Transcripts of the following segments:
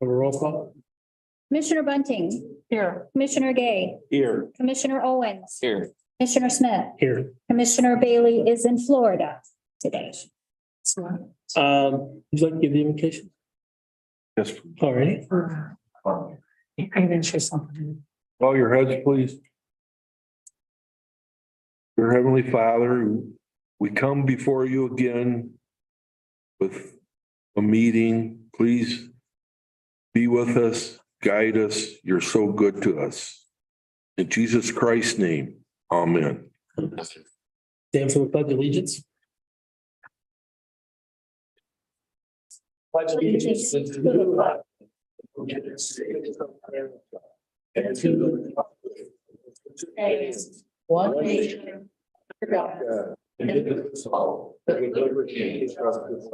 A roll call. Commissioner Bunting, Here. Commissioner Gay, Here. Commissioner Owens, Here. Commissioner Smith, Here. Commissioner Bailey is in Florida today. Would you like to give the invocation? Yes. All right. I didn't say something. Bow your heads, please. Your Heavenly Father, we come before you again with a meeting. Please be with us, guide us. You're so good to us. In Jesus Christ's name, amen. Stand for the pledge of allegiance. Pledge allegiance to the flag and to the republic one nation under God, indivisible, with liberty and justice.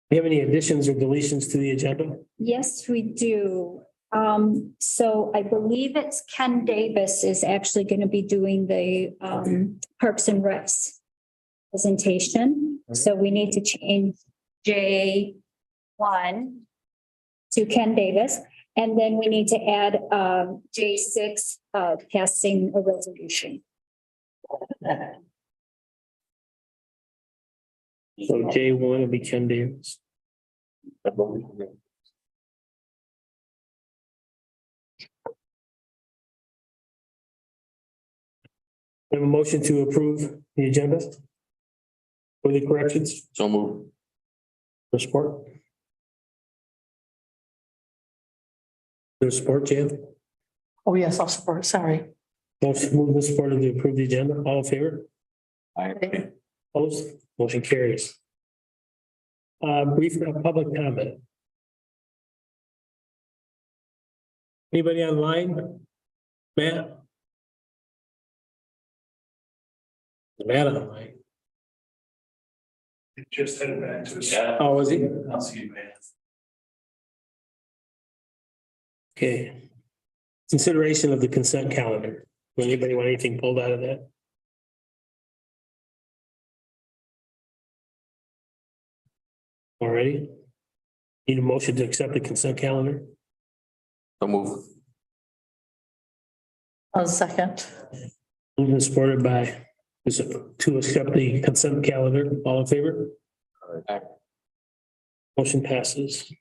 Do you have any additions or deletions to the agenda? Yes, we do. So I believe it's Ken Davis is actually going to be doing the Parks and Recs presentation. So we need to change J1 to Ken Davis. And then we need to add J6 passing a resolution. So J1 will be Ken Davis. We have a motion to approve the agenda for the corrections. So move. For support. There's support, Jan. Oh, yes, I'll support. Sorry. Motion moved and supported to approve the agenda. All in favor? Aye. Opposed? Motion carries. Brief public comment. Anybody online? Matt? Is Matt online? Just headed back to his. Oh, was he? I'll see you, man. Okay. Consideration of the consent calendar. Does anybody want anything pulled out of that? Alrighty. Need a motion to accept the consent calendar? So move. I'll second. Moved and supported by, is it to accept the consent calendar. All in favor? Aye. Motion passes.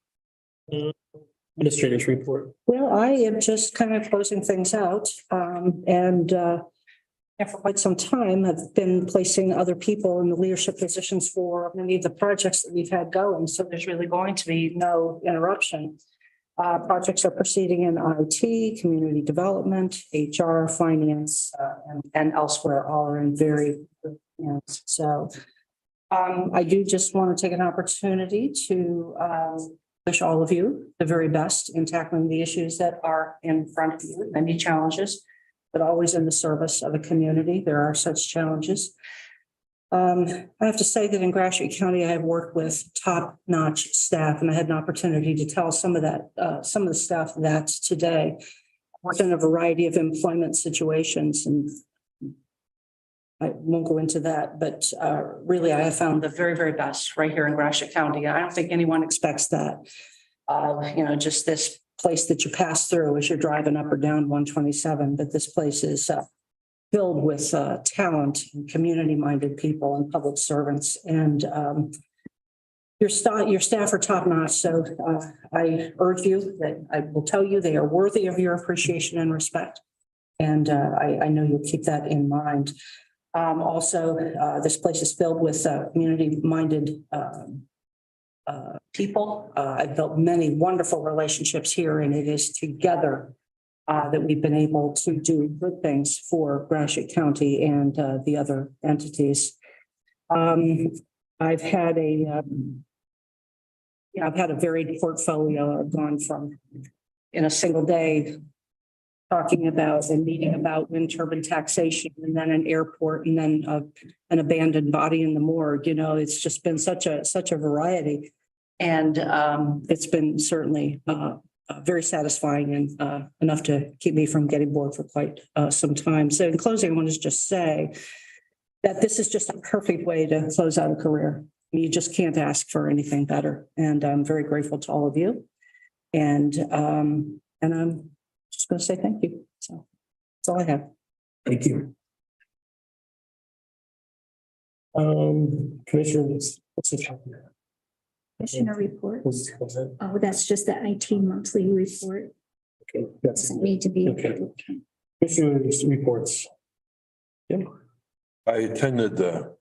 Administrators report. Well, I am just kind of closing things out, and for quite some time, I've been placing other people in the leadership positions for many of the projects that we've had going. So there's really going to be no interruption. Projects are proceeding in IT, community development, HR, finance, and elsewhere, all are in very good hands. So I do just want to take an opportunity to wish all of you the very best in tackling the issues that are in front of you, many challenges, but always in the service of a community. There are such challenges. I have to say that in Gratiot County, I have worked with top-notch staff, and I had an opportunity to tell some of the staff that today. I worked in a variety of employment situations, and I won't go into that, but really I have found the very, very best right here in Gratiot County. I don't think anyone expects that. Just this place that you pass through as you're driving up or down 127, but this place is filled with talent and community-minded people and public servants. And your staff are top-notch. So I urge you that I will tell you they are worthy of your appreciation and respect. And I know you'll keep that in mind. Also, this place is filled with community-minded people. I've built many wonderful relationships here, and it is together that we've been able to do good things for Gratiot County and the other entities. I've had a varied portfolio. I've gone from in a single day talking about and meeting about wind turbine taxation, and then an airport, and then an abandoned body in the morgue. It's just been such a variety, and it's been certainly very satisfying and enough to keep me from getting bored for quite some time. So in closing, I want to just say that this is just a perfect way to close out a career. You just can't ask for anything better. And I'm very grateful to all of you. And I'm just going to say thank you. So that's all I have. Thank you. Commissioners, what's the topic? Commissioner report. Was that- Oh, that's just the IT monthly report. Okay, that's, Doesn't need to be. Okay. commissioners reports. Yeah. I attended the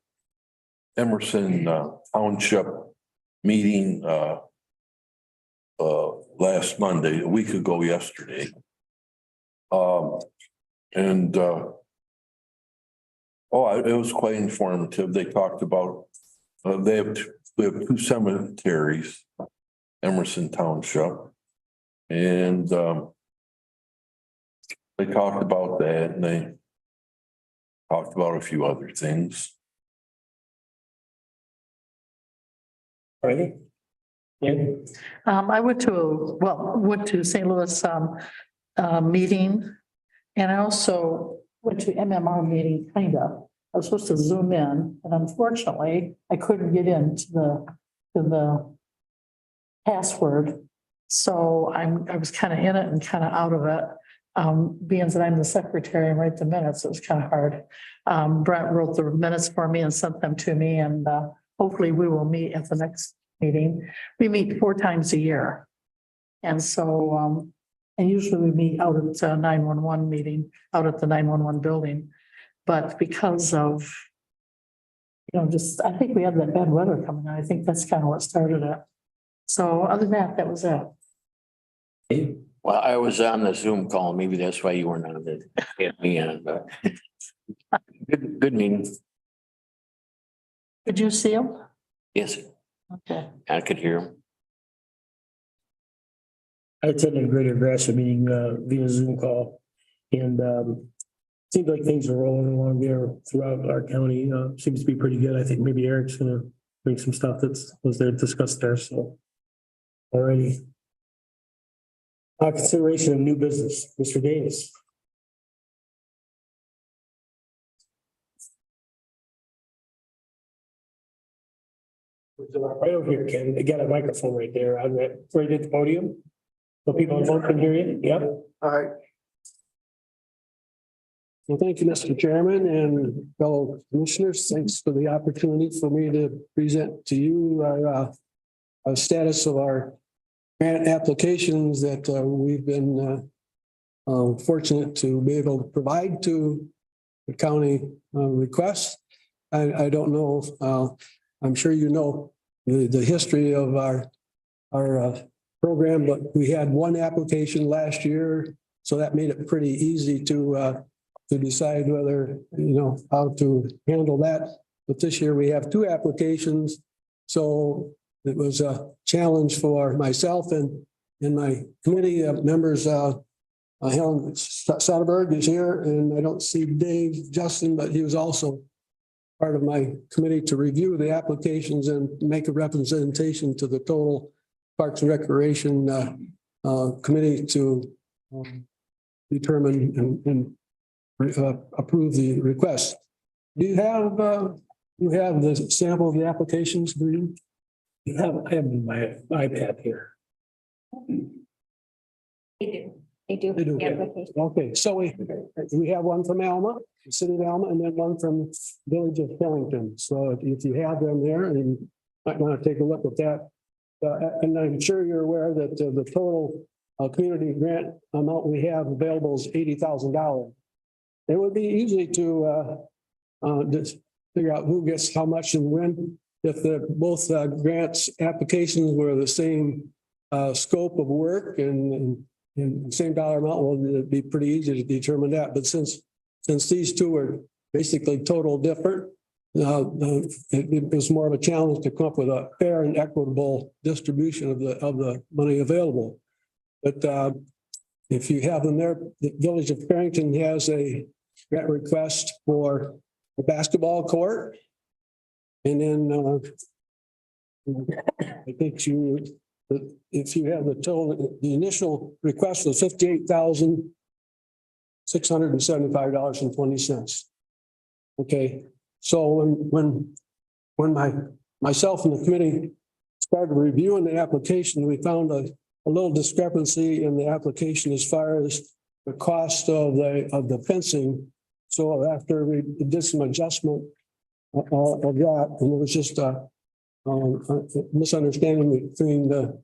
Emerson Township meeting last Monday, a week ago yesterday. And it was quite informative. They talked about they have two cemeteries, Emerson Township, and they talked about that, and they talked about a few other things. Ready? Yeah. I went to St. Louis meeting, and I also went to MMR meeting, kind of. I was supposed to Zoom in, and unfortunately, I couldn't get into the password. So I was kind of in it and kind of out of it. Being that I'm the secretary and write the minutes, it was kind of hard. Brent wrote the minutes for me and sent them to me, and hopefully we will meet at the next meeting. We meet 4 times a year. And so, and usually we meet out at the 911 meeting, out at the 911 building. But because of, just, I think we had that bad weather coming on. I think that's kind of what started it. So other than that, that was it. Well, I was on the Zoom call. Maybe that's why you weren't on the, get me on, but good meeting. Did you see him? Yes, Okay. I could hear him. I attended a Greater Gratiot meeting via Zoom call, and seems like things are rolling along there throughout our county. Seems to be pretty good. I think maybe Eric's gonna bring some stuff was there discussed there. So, alrighty. Consideration of new business, Mr. Davis. Right over here, Ken. They got a microphone right there on that, right at the podium. So people in home can hear you. Yep. All right. Well, thank you, Mr. Chairman and fellow commissioners. Thanks for the opportunity for me to present to you our status of our grant applications that we've been fortunate to be able to provide to the county request. I don't know, I'm sure you know the history of our program, but we had one application last year, so that made it pretty easy to decide whether, how to handle that. But this year we have 2 applications, so it was a challenge for myself and my committee members. Helen Soderberg is here, and I don't see Dave Justin, but he was also part of my committee to review the applications and make a representation to the total Parks and Recreation committee to determine and approve the request. Do you have the sample of the applications, Green? I have my iPad here. They do. They do. The application. Okay, so we have one from Alma, the city of Alma, and then one from Village of Killington. So if you have them there, and you might want to take a look at that. And I'm sure you're aware that the total community grant amount we have available is $80,000. It would be easy to just figure out who gets how much and when. If both grants applications were the same scope of work and same dollar amount, well, it'd be pretty easy to determine that. But since these 2 are basically total different, it was more of a challenge to come up with a fair and equitable distribution of the money available. But if you have them there, the Village of Farrington has a grant request for a basketball court. And then I think if you have the total, the initial request was $58,675.20. Okay, so when my myself and the committee started reviewing the application, we found a little discrepancy in the application as far as the cost of the fencing. So after we did some adjustment of that, and it was just a misunderstanding between the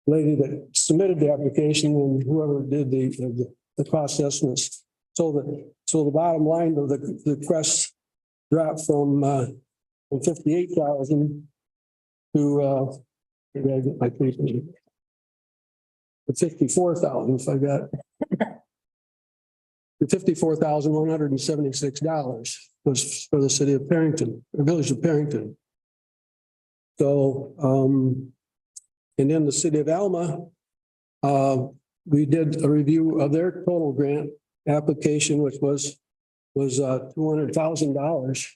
lady that submitted the application and whoever did the cost estimates. So the bottom line of the request dropped from 58,000 to maybe I get my papers. 54,000 if I got. $54,176 was for the city of Perrington, or village of Perrington. So, and then the city of Alma, we did a review of their total grant application, which was $200,000.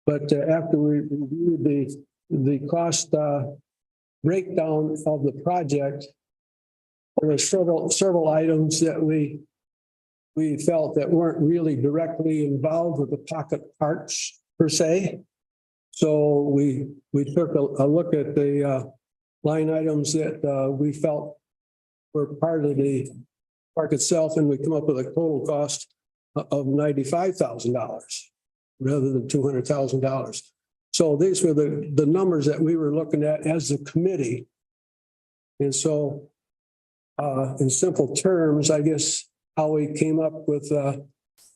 But after we reviewed the cost breakdown of the project, there were several items that we felt that weren't really directly involved with the pocket parks per se. So we took a look at the line items that we felt were part of the park itself, and we come up with a total cost of $95,000 rather than $200,000. So these were the numbers that we were looking at as a committee. And so in simple terms, I guess how we came up with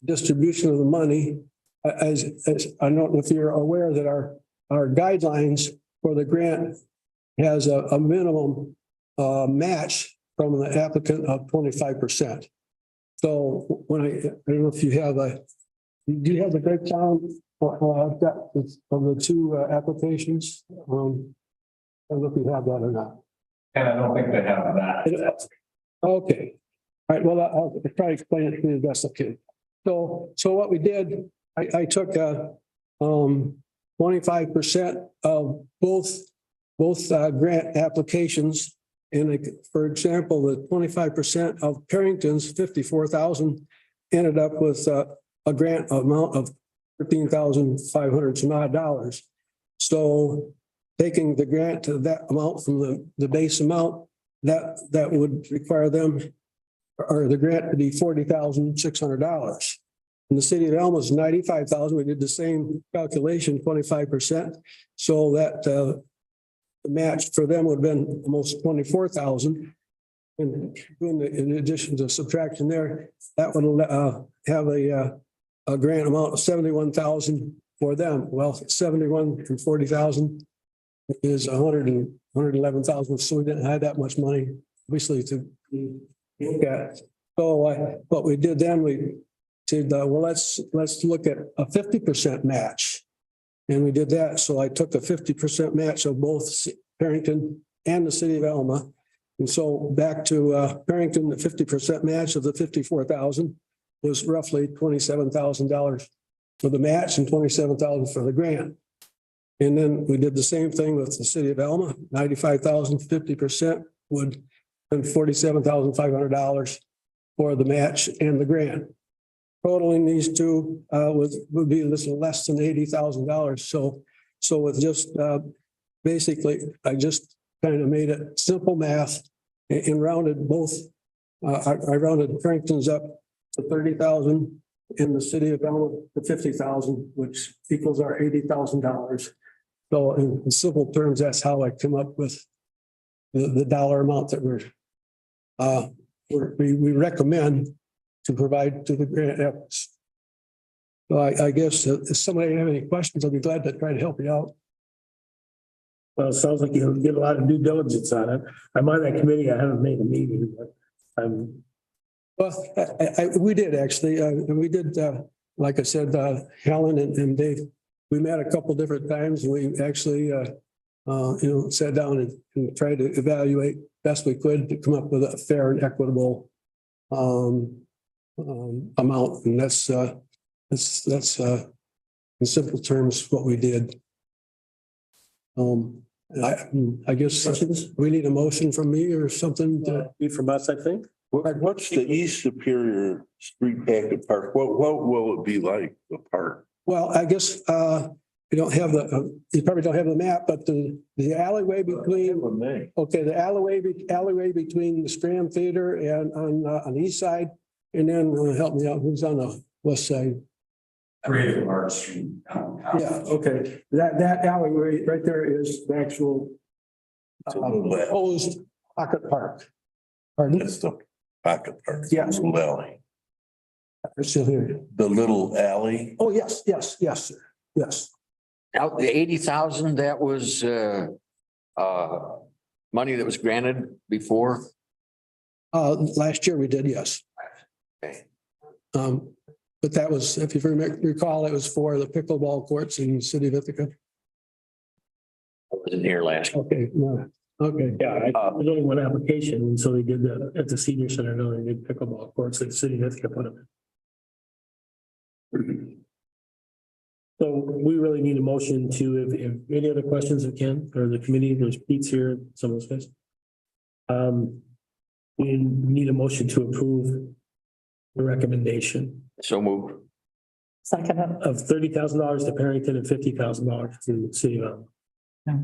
distribution of the money, as I don't know if you're aware that our guidelines for the grant has a minimum match from the applicant of 25%. So when I don't know if you have do you have the breakdown of the two applications? I don't know if you have that or not. And I don't think they have that. Okay. All right. Well, I'll try to explain it to you the best I can. So what we did, I took 25% of both grant applications. And for example, the 25% of Perrington's 54,000 ended up with a grant amount of $13,500 some odd dollars. So taking the grant to that amount from the base amount, that would require them or the grant to be $40,600. And the city of Alma is 95,000. We did the same calculation, 25%. So that the match for them would have been almost 24,000. And doing in addition to subtraction there, that would have a grant amount of 71,000 for them. Well, 71 from 40,000 is 111,000. So we didn't have that much money, obviously, to look at. So what we did then, we said, well, let's look at a 50% match. And we did that. So I took a 50% match of both Perrington and the city of Alma. And so back to Perrington, the 50% match of the 54,000 was roughly $27,000 for the match and $27,000 for the grant. And then we did the same thing with the city of Alma, 95,000, 50% would be $47,500 for the match and the grant. Totaling these two would be a little less than $80,000. So with just basically, I just kind of made it simple math and rounded both. I rounded Perrington's up to 30,000 in the city of Alma to 50,000, which equals our $80,000. So in simple terms, that's how I come up with the dollar amount that we recommend to provide to the grant efforts. So I guess if somebody have any questions, I'll be glad to try to help you out. Well, it sounds like you did a lot of due diligence on it. I'm on that committee. I haven't made a meeting, but Well, we did actually, and we did, like I said, Helen and Dave, we met a couple different times. We actually, sat down and tried to evaluate best we could to come up with a fair and equitable amount. And that's in simple terms what we did. I guess we need a motion from me or something to be from us, I think. What's the East Superior Street Packet Park? What will it be like, the park? Well, I guess you don't have you probably don't have the map, but the alleyway between, okay, the alleyway between the Strand Theater and on the east side. And then help me out, who's on the west side? Creative Arts. Yeah, okay, that alleyway right there is the actual proposed pocket park. Pardon? It's the pocket park. Yes. Little alley. They're still here. The little alley. Oh, yes, sir. Yes. Now, the 80,000, that was money that was granted before. Last year we did, yes. Okay. But that was, if you recall, it was for the pickleball courts in the city of Ithaca. I wasn't here last. Okay, no, okay. Yeah, there's only one application, and so they did that at the senior center, no, they did pickleball courts at the city, that's kept put them. So we really need a motion to, if any other questions of Ken or the committee, there's Pete's here, some of those guys. We need a motion to approve the recommendation So moved. Second, of $30,000 to Parrington and $50,000 to City of Allen. Yeah.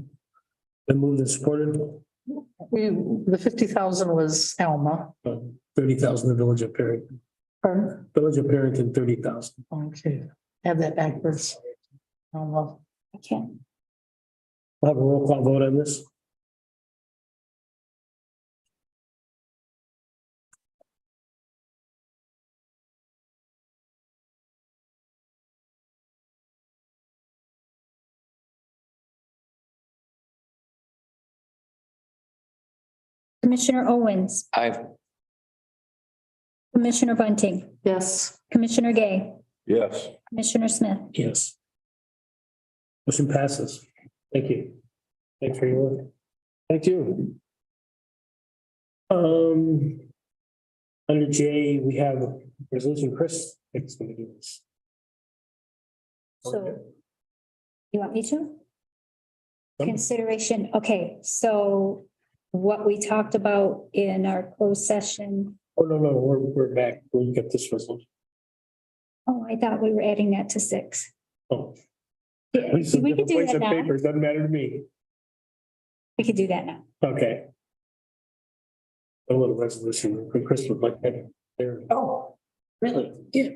Been moved and supported, the 50,000 was Alma. 30,000 the Village of Parrington, Pardon? Village of Parrington, 30,000. Okay, have that backwards. Alma. I can't. We'll have a roll call vote on this. Commissioner Owens, Commissioner Bunting, Yes. Commissioner Gay, Yes. Commissioner Smith. Yes. Motion passes. Thank you. Thanks for your work. Thank you. Under J, we have a resolution, Chris. It's going to do this. So you want me to? Consideration, okay, so what we talked about in our closed session. Oh, no, we're back. We'll get this resolution. Oh, I thought we were adding that to 6. Oh. Yeah, we could do that now. Paper, doesn't matter to me. We could do that now. Okay. A little resolution, Chris would like that there. Oh, really? Yeah.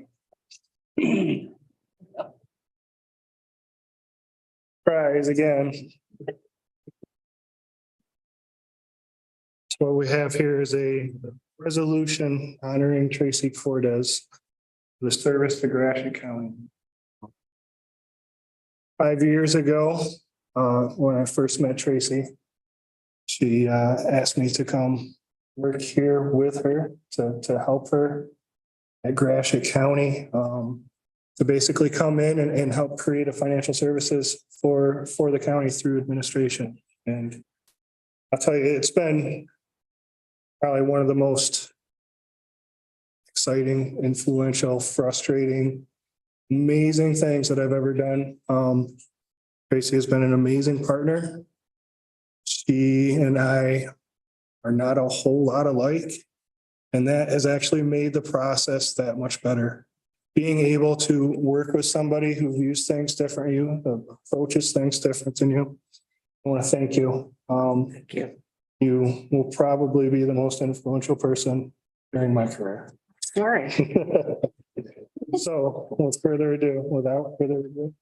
Rise again. So what we have here is a resolution honoring Tracy Cordes, the service to Gratiot County. 5 years ago, when I first met Tracy, she asked me to come work here with her to help her at Gratiot County. To basically come in and help create a financial services for the county through administration. And I'll tell you, it's been probably one of the most exciting, influential, frustrating, amazing things that I've ever done. Tracy has been an amazing partner. She and I are not a whole lot alike, and that has actually made the process that much better. Being able to work with somebody who views things different than you, approaches things different than you. I want to thank you. Thank you. You will probably be the most influential person during my career. Sorry. So without further ado.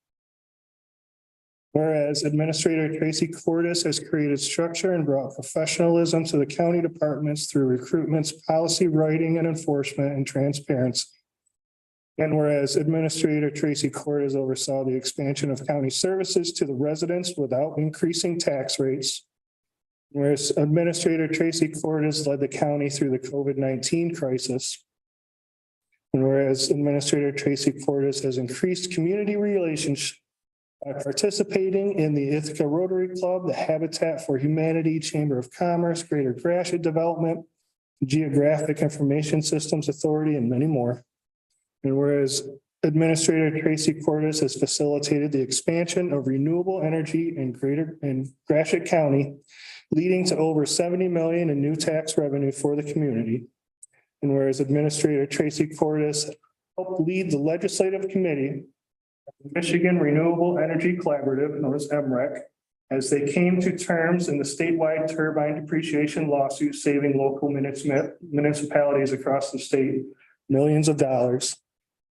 Whereas Administrator Tracy Cordes has created structure and brought professionalism to the county departments through recruitments, policy writing and enforcement and transparency. And whereas Administrator Tracy Cordes oversaw the expansion of county services to the residents without increasing tax rates. Whereas Administrator Tracy Cordes led the county through the COVID-19 crisis. And whereas Administrator Tracy Cordes has increased community relations by participating in the Ithaca Rotary Club, the Habitat for Humanity Chamber of Commerce, Greater Gratiot Development, Geographic Information Systems Authority, and many more. And whereas Administrator Tracy Cordes has facilitated the expansion of renewable energy in Gratiot County, leading to over 70 million in new tax revenue for the community. And whereas Administrator Tracy Cordes helped lead the legislative committee Michigan Renewable Energy Collaborative, known as MREC, as they came to terms in the statewide turbine depreciation lawsuit, saving local municipalities across the state millions of dollars.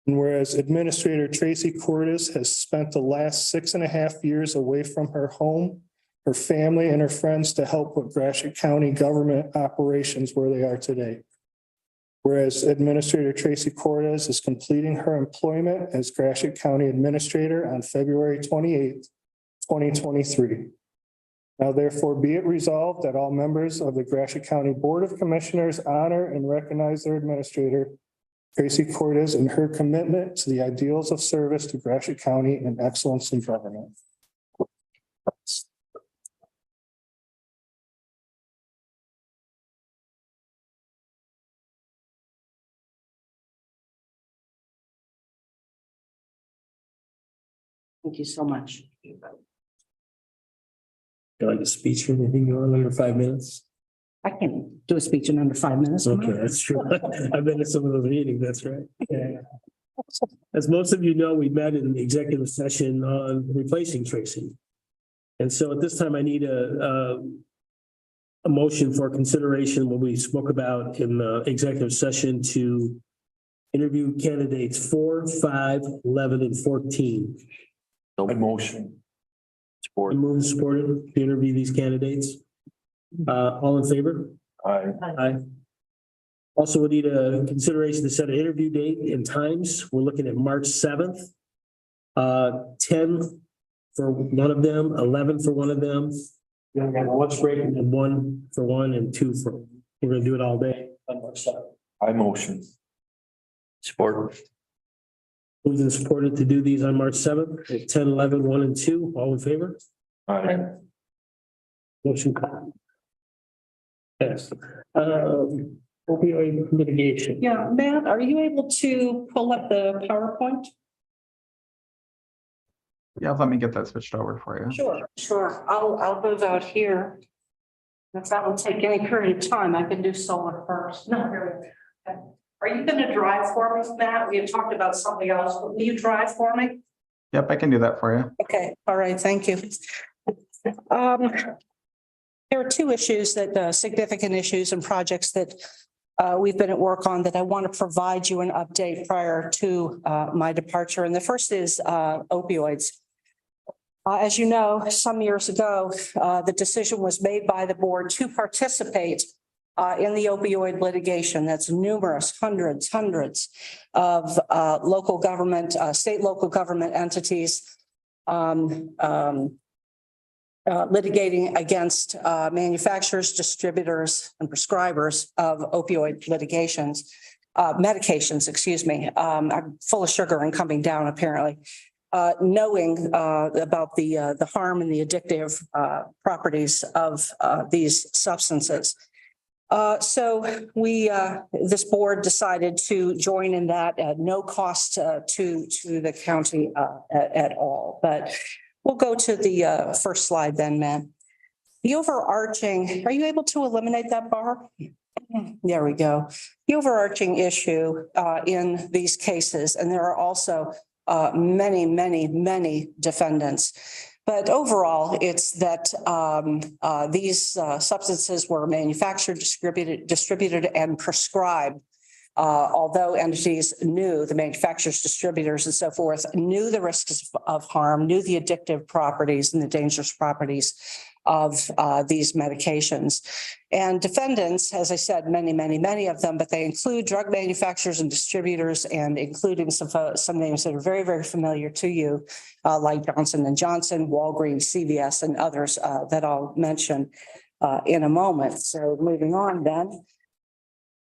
And whereas Administrator Tracy Cordes has spent the last 6.5 years away from her home, her family, and her friends to help put Gratiot County government operations where they are today. Whereas Administrator Tracy Cordes is completing her employment as Gratiot County Administrator on February 28th, 2023. Now therefore be it resolved that all members of the Gratiot County Board of Commissioners honor and recognize their administrator, Tracy Cordes, and her commitment to the ideals of service to Gratiot County and excellence in government. Thank you so much. Like a speech or anything you want under 5 minutes? I can do a speech in under 5 minutes. Okay, that's true. I've been to some of those meetings, that's right. Yeah. As most of you know, we met in the executive session on replacing Tracy. And so at this time, I need a motion for consideration what we spoke about in the executive session to interview candidates 4, 5, 11, and 14. A motion. Support. Moved and supported to interview these candidates. All in favor? Aye. Aye. Also, we need a consideration to set an interview date and times. We're looking at March 7th. 10 for one of them, 11 for one of them. We're gonna have a lunch break and then 1 for one and 2 for, we're gonna do it all day on March 7th. I motion. Support. Moved and supported to do these on March 7th at 10, 11, 1, and 2. All in favor? Aye. Motion carried. Yes. Opioid mitigation. Yeah, Matt, are you able to pull up the PowerPoint? Yeah, let me get that switched over for you. Sure. I'll move out here. If that will take any period of time, I can do solar first. No, really. Are you going to drive for me, Matt? We had talked about something else, but will you drive for me? Yep, I can do that for you. Okay, all right, thank you. There are two issues that significant issues and projects that we've been at work on that I want to provide you an update prior to my departure. And the first is opioids. As you know, some years ago, the decision was made by the board to participate in the opioid litigation. That's numerous, hundreds of local government, state local government entities litigating against manufacturers, distributors, and prescribers of opioid medications, excuse me. I'm full of sugar and coming down apparently. Knowing about the harm and the addictive properties of these substances. So this board decided to join in that at no cost to the county at all. But we'll go to the first slide then, Matt. The overarching, are you able to eliminate that bar? There we go. The overarching issue in these cases, and there are also many defendants. But overall, it's that these substances were manufactured, distributed, and prescribed. Although entities knew, the manufacturers, distributors, and so forth, knew the risks of harm, knew the addictive properties and the dangerous properties of these medications. And defendants, as I said, many of them, but they include drug manufacturers and distributors, and including some names that are very familiar to you, like Johnson & Johnson, Walgreens, CVS, and others that I'll mention in a moment. So moving on then.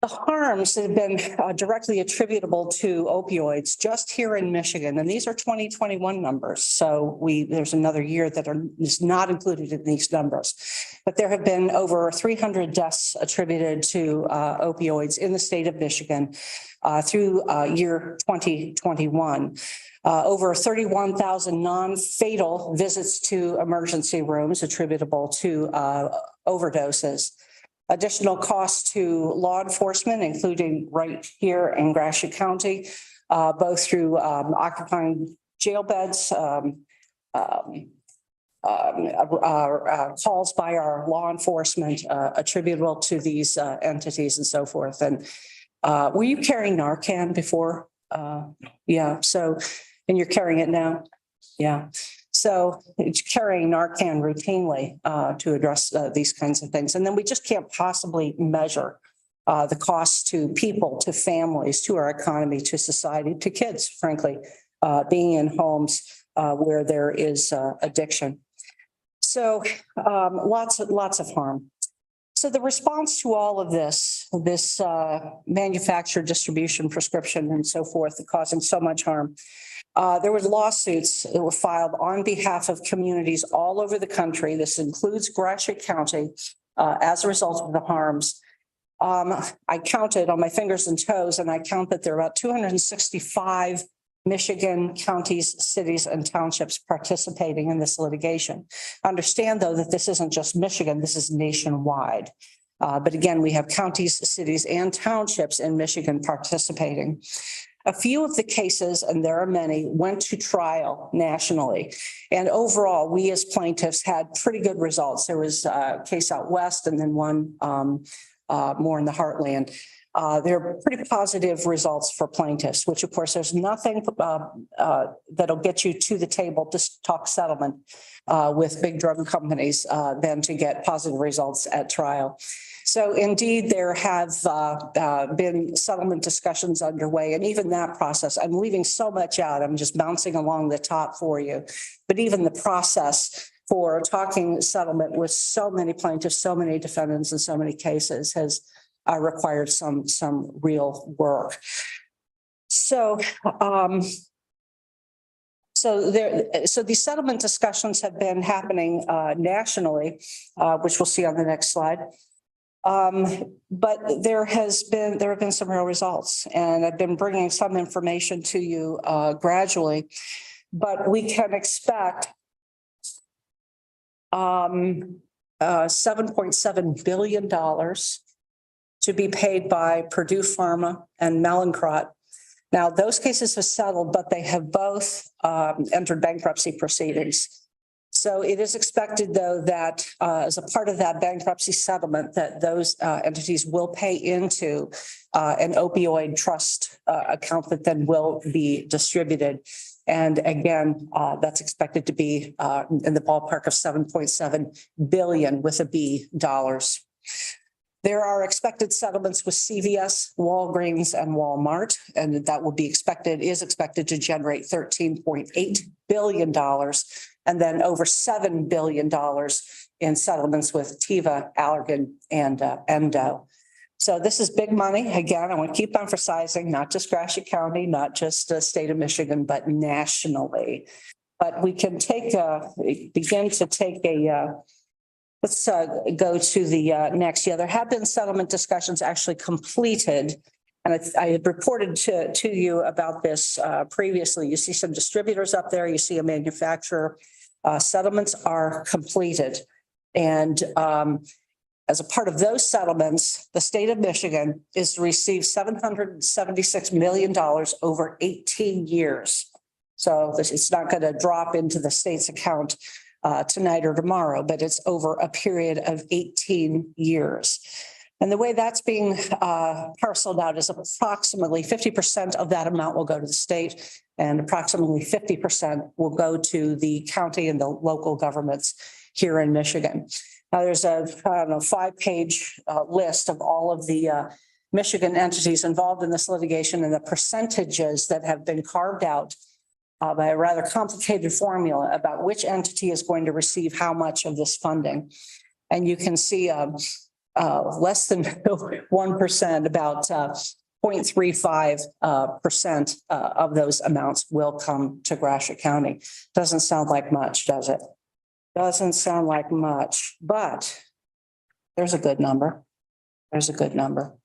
The harms that have been directly attributable to opioids just here in Michigan, and these are 2021 numbers. So there's another year that is not included in these numbers, but there have been over 300 deaths attributed to opioids in the state of Michigan through year 2021. Over 31,000 non-fatal visits to emergency rooms attributable to overdoses. Additional costs to law enforcement, including right here in Gratiot County, both through occupying jail beds, calls by our law enforcement attributable to these entities and so forth. And were you carrying Narcan before? Yeah. So, and you're carrying it now? Yeah. So it's carrying Narcan routinely to address these kinds of things. And then we just can't possibly measure the costs to people, to families, to our economy, to society, to kids, frankly, being in homes where there is addiction. So lots of harm. So the response to all of this manufacture, distribution, prescription, and so forth, causing so much harm. There were lawsuits that were filed on behalf of communities all over the country. This includes Gratiot County as a result of the harms. I counted on my fingers and toes, and I count that there are about 265 Michigan counties, cities, and townships participating in this litigation. Understand, though, that this isn't just Michigan, this is nationwide. But again, we have counties, cities, and townships in Michigan participating. A few of the cases, and there are many, went to trial nationally. And overall, we as plaintiffs had pretty good results. There was a case out west and then one more in the heartland. There are pretty positive results for plaintiffs, which of course there's nothing that'll get you to the table to talk settlement with big drug companies than to get positive results at trial. So indeed, there have been settlement discussions underway, and even that process, I'm leaving so much out. I'm just bouncing along the top for you. But even the process for talking settlement with so many plaintiffs, so many defendants, and so many cases has required some real work. So these settlement discussions have been happening nationally, which we'll see on the next slide. But there have been some real results, and I've been bringing some information to you gradually, but we can expect $7.7 billion to be paid by Purdue Pharma and Mallinckrodt. Now, those cases have settled, but they have both entered bankruptcy proceedings. So it is expected, though, that as a part of that bankruptcy settlement, that those entities will pay into an opioid trust account that then will be distributed. And again, that's expected to be in the ballpark of $7.7 billion with a B dollars. There are expected settlements with CVS, Walgreens, and Walmart, and that is expected to generate $13.8 billion, and then over $7 billion in settlements with Teva, Allergan, and Endo. So this is big money. Again, I want to keep emphasizing not just Gratiot County, not just the state of Michigan, but nationally. But we can let's go to the next. Yeah, there have been settlement discussions actually completed. And I had reported to you about this previously. You see some distributors up there. You see a manufacturer. Settlements are completed. And as a part of those settlements, the state of Michigan is to receive $776 million over 18 years. So it's not going to drop into the state's account tonight or tomorrow, but it's over a period of 18 years. And the way that's being parceled out is approximately 50% of that amount will go to the state, and approximately 50% will go to the county and the local governments here in Michigan. Now, there's a 5-page list of all of the Michigan entities involved in this litigation and the percentages that have been carved out by a rather complicated formula about which entity is going to receive how much of this funding. And you can see less than 1%, about 0.35% of those amounts will come to Gratiot County. Doesn't sound like much, does it? Doesn't sound like much, but there's a good number. There's a good number.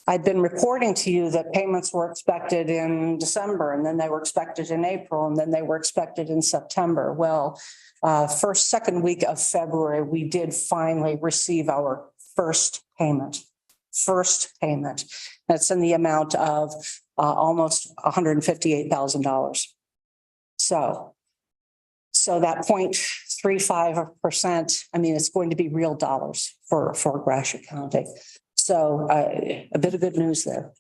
I'd been reporting to you that payments were expected in December, and then they were expected in April, and then they were expected in September. Well, second week of February, we did finally receive our first payment. That's in the amount of almost $158,000. So that 0.35%, I mean, it's going to be real dollars for Gratiot County. So a bit of good news there,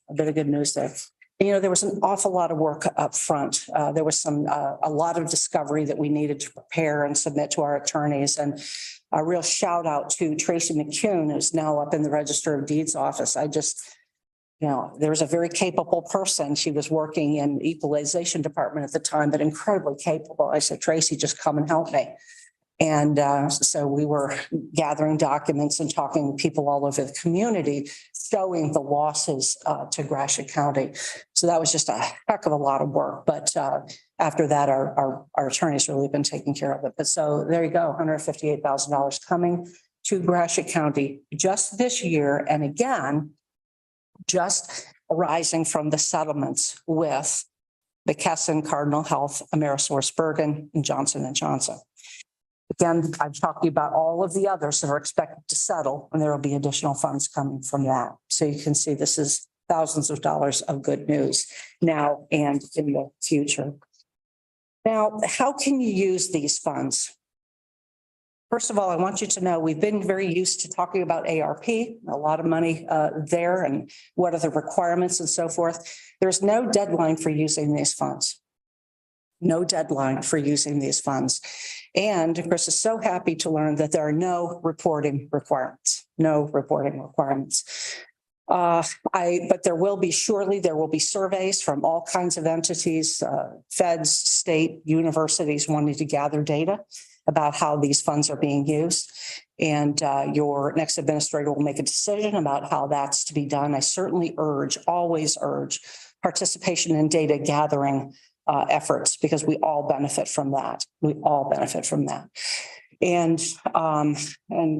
You know, there was an awful lot of work up front. There was a lot of discovery that we needed to prepare and submit to our attorneys. And a real shout out to Tracy McCune, who's now up in the Register of Deeds office. There was a very capable person. She was working in equalization department at the time, but incredibly capable. I said, Tracy, just come and help me. And so we were gathering documents and talking to people all over the community, showing the losses to Gratiot County. So that was just a heck of a lot of work. But after that, our attorneys really been taking care of it. But so there you go, $158,000 coming to Gratiot County just this year. And again, just arising from the settlements with McKesson, Cardinal Health, AmerisourceBergen, and Johnson & Johnson. Again, I've talked to you about all of the others that are expected to settle, and there will be additional funds coming from that. So you can see this is thousands of dollars of good news now and in the future. Now, how can you use these funds? First of all, I want you to know we've been very used to talking about ARP, a lot of money there, and what are the requirements and so forth. There's no deadline for using these funds. No deadline for using these funds. And Chris is so happy to learn that there are no reporting requirements. No reporting requirements. But there will be surveys from all kinds of entities, feds, state, universities wanting to gather data about how these funds are being used. And your next administrator will make a decision about how that's to be done. I certainly always urge participation in data gathering efforts, because we all benefit from that. And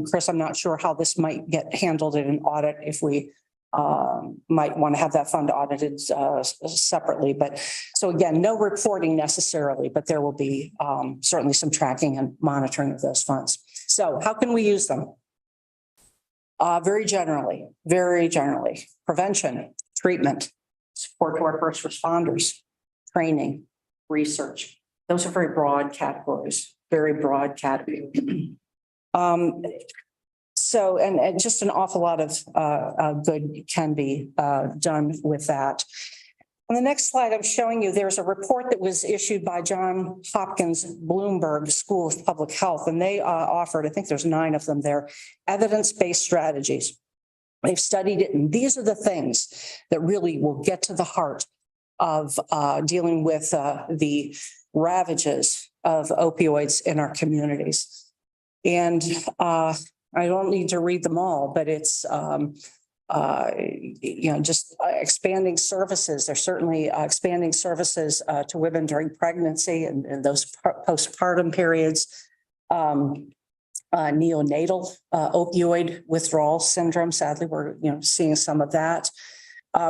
Chris, I'm not sure how this might get handled in an audit, if we might want to have that fund audited separately. But so again, no reporting necessarily, but there will be certainly some tracking and monitoring of those funds. So how can we use them? Very generally, prevention, treatment, support to our first responders, training, research. Those are very broad categories. So, and just an awful lot of good can be done with that. On the next slide, I'm showing you there's a report that was issued by John Hopkins Bloomberg School of Public Health, and they offered, I think there's 9 of them there, evidence-based strategies. They've studied it, and these are the things that really will get to the heart of dealing with the ravages of opioids in our communities. And I don't need to read them all, but it's, just expanding services. They're certainly expanding services to women during pregnancy and those postpartum periods. Neonatal opioid withdrawal syndrome. Sadly, we're seeing some of that.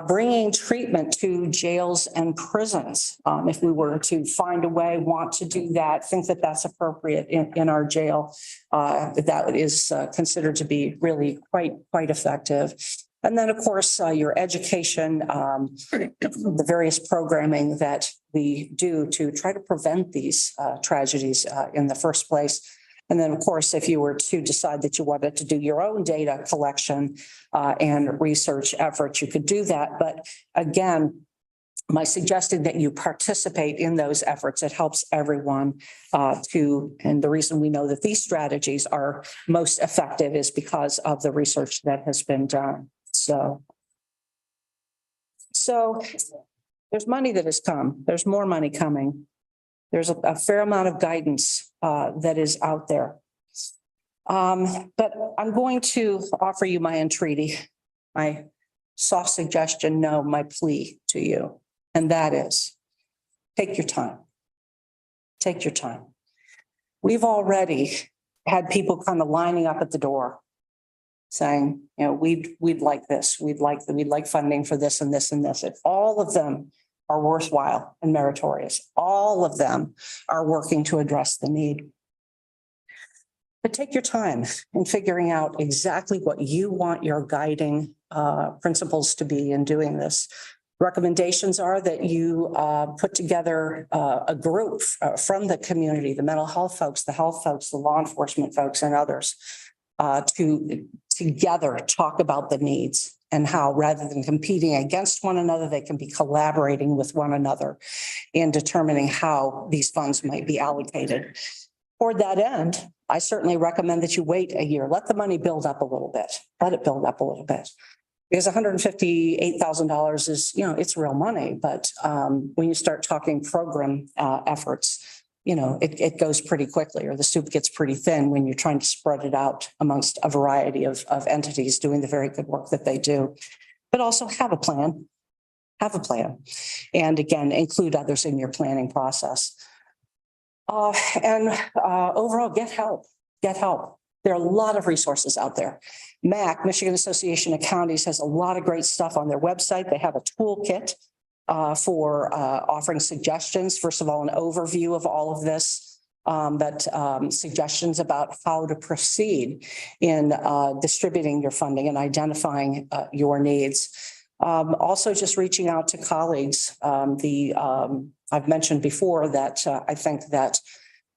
Bringing treatment to jails and prisons. If we were to find a way, want to do that, think that that's appropriate in our jail, that is considered to be really quite effective. And then, of course, your education, the various programming that we do to try to prevent these tragedies in the first place. And then, of course, if you were to decide that you wanted to do your own data collection and research efforts, you could do that. But again, my suggesting that you participate in those efforts, it helps everyone and the reason we know that these strategies are most effective is because of the research that has been done. So there's money that has come. There's more money coming. There's a fair amount of guidance that is out there. But I'm going to offer you my entreaty, my soft suggestion, no, my plea to you. And that is, take your time. Take your time. We've already had people kind of lining up at the door saying, we'd like this. We'd like funding for this and this and this. And all of them are worthwhile and meritorious. All of them are working to address the need. But take your time in figuring out exactly what you want your guiding principles to be in doing this. Recommendations are that you put together a group from the community, the mental health folks, the health folks, the law enforcement folks, and others to together talk about the needs and how, rather than competing against one another, they can be collaborating with one another in determining how these funds might be allocated. Toward that end, I certainly recommend that you wait a year. Let the money build up a little bit. Let it build up a little bit. Because $158,000 is, it's real money, but when you start talking program efforts, it goes pretty quickly, or the soup gets pretty thin when you're trying to spread it out amongst a variety of entities doing the very good work that they do. But also have a plan. And again, include others in your planning process. And overall, get help. There are a lot of resources out there. MAC, Michigan Association of Counties, has a lot of great stuff on their website. They have a toolkit for offering suggestions. First of all, an overview of all of this, but suggestions about how to proceed in distributing your funding and identifying your needs. Also, just reaching out to colleagues. I've mentioned before that I think that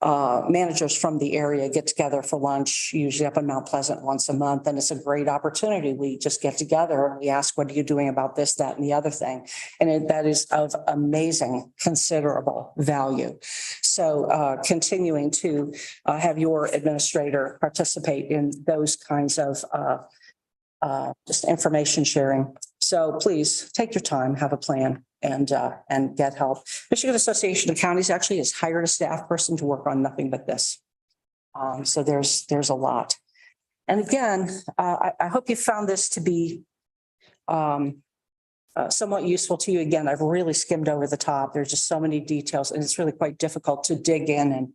managers from the area get together for lunch, usually up in Mount Pleasant once a month. And it's a great opportunity. We just get together and we ask, what are you doing about this, that, and the other thing? And that is of amazing, considerable value. So continuing to have your administrator participate in those kinds of just information sharing. So please take your time, have a plan, and get help. Michigan Association of Counties actually has hired a staff person to work on nothing but this. So there's a lot. And again, I hope you found this to be somewhat useful to you. Again, I've really skimmed over the top. There's just so many details, and it's really quite difficult to dig in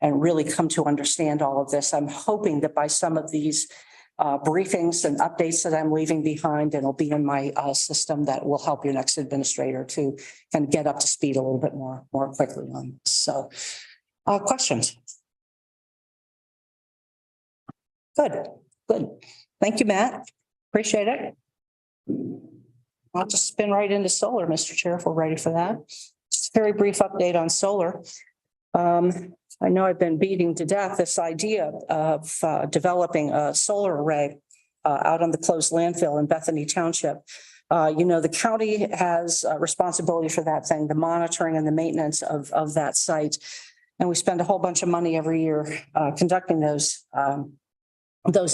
and really come to understand all of this. I'm hoping that by some of these briefings and updates that I'm leaving behind, and it'll be in my system, that will help your next administrator to kind of get up to speed a little bit more quickly on this. So questions? Good. Thank you, Matt. Appreciate it. I'll just spin right into solar, Mr. Chair, if we're ready for that. Just a very brief update on solar. I know I've been beating to death this idea of developing a solar array out on the closed landfill in Bethany Township. The county has responsibility for that thing, the monitoring and the maintenance of that site. And we spend a whole bunch of money every year conducting those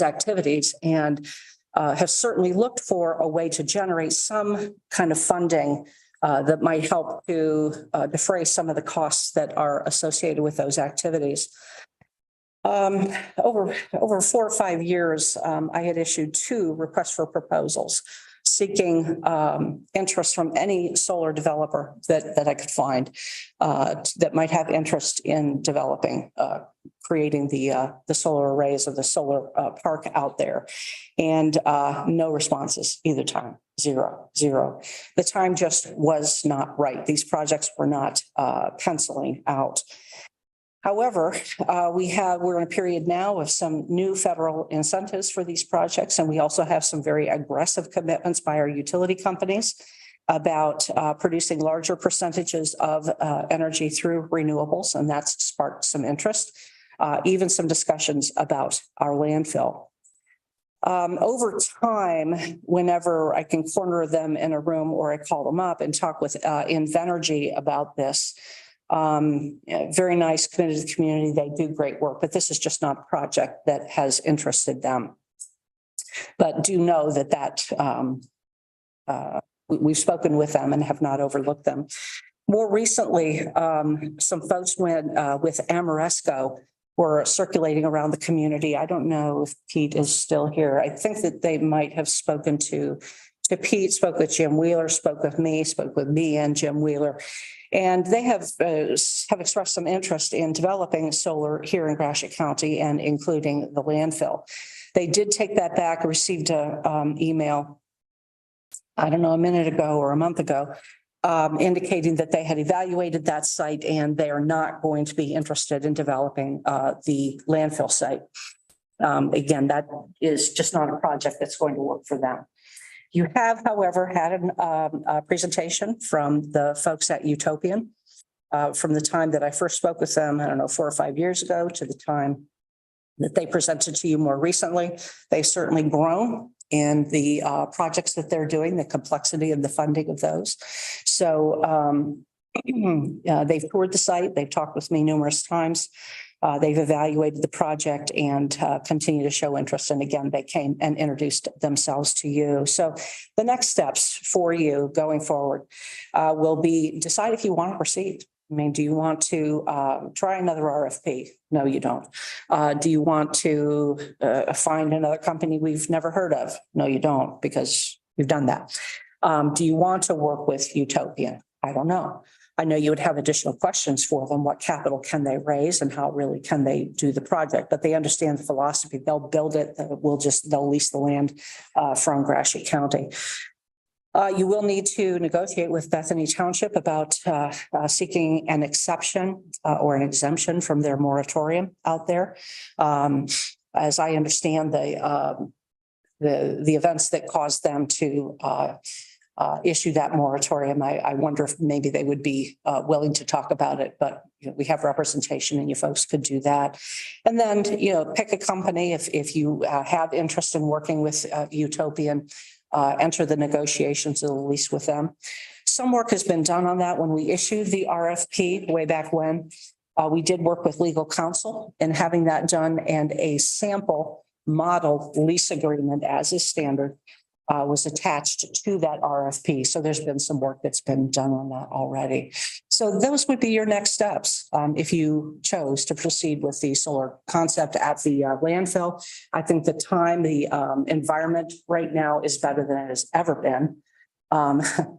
activities, and have certainly looked for a way to generate some kind of funding that might help to defray some of the costs that are associated with those activities. Over 4 or 5 years, I had issued 2 requests for proposals seeking interest from any solar developer that I could find that might have interest in developing, creating the solar arrays or the solar park out there. And no responses either time. Zero. The time just was not right. These projects were not penciling out. However, we're in a period now of some new federal incentives for these projects, and we also have some very aggressive commitments by our utility companies about producing larger percentages of energy through renewables, and that's sparked some interest, even some discussions about our landfill. Over time, whenever I can corner them in a room or I call them up and talk with Invenergy about this, very nice, committed to the community. They do great work, but this is just not a project that has interested them. But do know that we've spoken with them and have not overlooked them. More recently, some folks went with Amoresco were circulating around the community. I don't know if Pete is still here. I think that they might have spoken to Pete, spoke with Jim Wheeler, spoke with me and Jim Wheeler. And they have expressed some interest in developing solar here in Gratiot County and including the landfill. They did take that back, received an email, I don't know, a minute ago or a month ago, indicating that they had evaluated that site and they are not going to be interested in developing the landfill site. Again, that is just not a project that's going to work for them. You have, however, had a presentation from the folks at Utopian. From the time that I first spoke with them, I don't know, 4 or 5 years ago to the time that they presented to you more recently. They've certainly grown in the projects that they're doing, the complexity of the funding of those. So they've toured the site. They've talked with me numerous times. They've evaluated the project and continue to show interest. And again, they came and introduced themselves to you. So the next steps for you going forward will be decide if you want to proceed. I mean, do you want to try another RFP? No, you don't. Do you want to find another company we've never heard of? No, you don't, because you've done that. Do you want to work with Utopian? I don't know. I know you would have additional questions for them. What capital can they raise and how really can they do the project? But they understand the philosophy. They'll build it. They'll lease the land from Gratiot County. You will need to negotiate with Bethany Township about seeking an exception or an exemption from their moratorium out there. As I understand the events that caused them to issue that moratorium, I wonder if maybe they would be willing to talk about it, but we have representation and you folks could do that. And then, pick a company if you have interest in working with Utopian. Enter the negotiations of the lease with them. Some work has been done on that. When we issued the RFP way back when, we did work with legal counsel in having that done, and a sample model lease agreement as is standard was attached to that RFP. So there's been some work that's been done on that already. So those would be your next steps if you chose to proceed with the solar concept at the landfill. I think the time, the environment right now is better than it has ever been,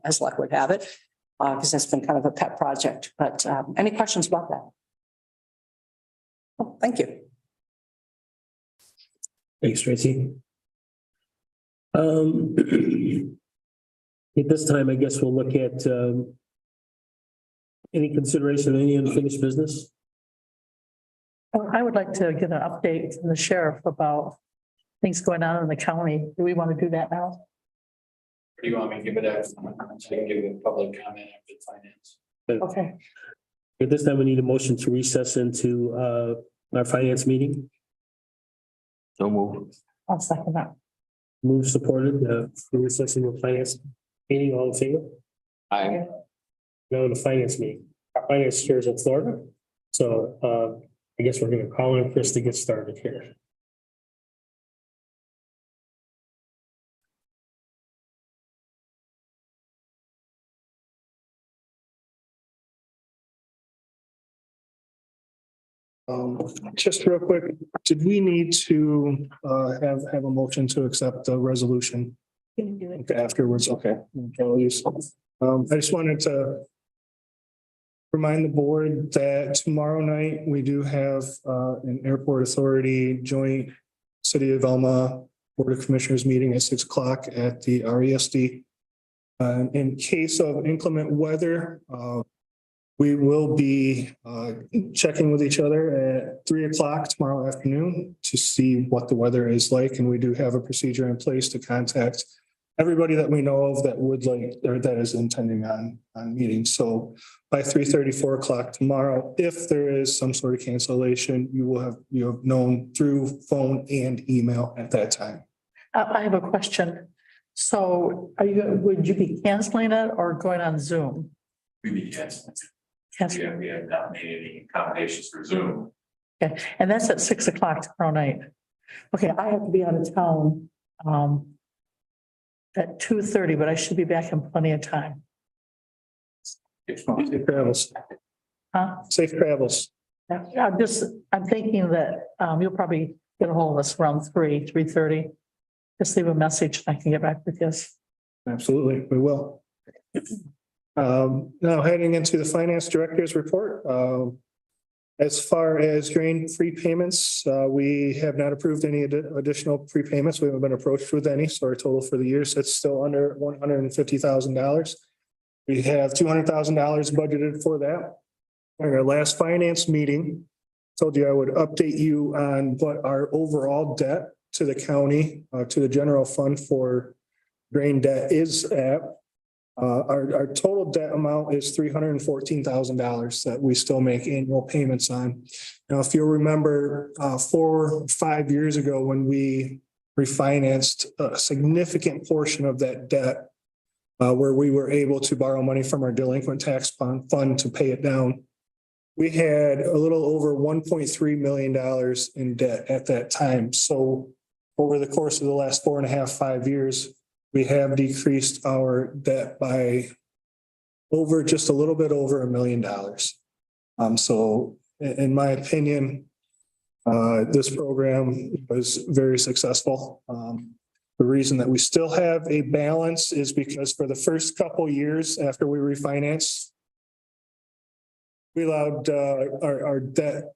as luck would have it, because that's been kind of a pet project. But any questions about that? Oh, thank you. Thanks, Tracy. At this time, I guess we'll look at any consideration of any unfinished business. I would like to get an update from the sheriff about things going on in the county. Do we want to do that now? Do you want me to give it a, so I can give it a public comment after finance? Okay. At this time, we need a motion to recess into our finance meeting. So move. I'll second that. Move supported, recess into finance meeting, all in favor? Aye. No, the finance meeting. Our finance chair is in Florida. So I guess we're gonna call in Chris to get started here. Just real quick, did we need to have a motion to accept the resolution afterwards? Okay. Apologies. I just wanted to remind the board that tomorrow night we do have an airport authority joint City of Alma Board of Commissioners meeting at 6 o'clock at the RESD. In case of inclement weather, we will be checking with each other at 3 o'clock tomorrow afternoon to see what the weather is like. And we do have a procedure in place to contact everybody that we know of that would like, or that is intending on meetings. So by 3:30, 4 o'clock tomorrow, if there is some sort of cancellation, you have known through phone and email at that time. I have a question. So would you be canceling it or going on Zoom? We be canceling. Canceling. We have not made any accommodations for Zoom. Okay, and that's at 6 o'clock tomorrow night. Okay, I have to be out of town at 2:30, but I should be back in plenty of time. Safe travels. Huh? Safe travels. I'm thinking that you'll probably get a hold of us around 3:30. Just leave a message and I can get back with you. Absolutely, we will. Now heading into the finance director's report. As far as grain prepayments, we have not approved any additional prepayments. We haven't been approached with any, so our total for the year sits still under $150,000. We have $200,000 budgeted for that. In our last finance meeting, told you I would update you on what our overall debt to the county, to the general fund for drain debt is at. Our total debt amount is $314,000 that we still make annual payments on. Now, if you'll remember, 4 or 5 years ago, when we refinanced a significant portion of that debt, where we were able to borrow money from our delinquent tax fund to pay it down. We had a little over $1.3 million in debt at that time. So over the course of the last 4.5, 5 years, we have decreased our debt by just a little bit over $1 million. So in my opinion, this program was very successful. The reason that we still have a balance is because for the first couple years after we refinanced, we allowed our debt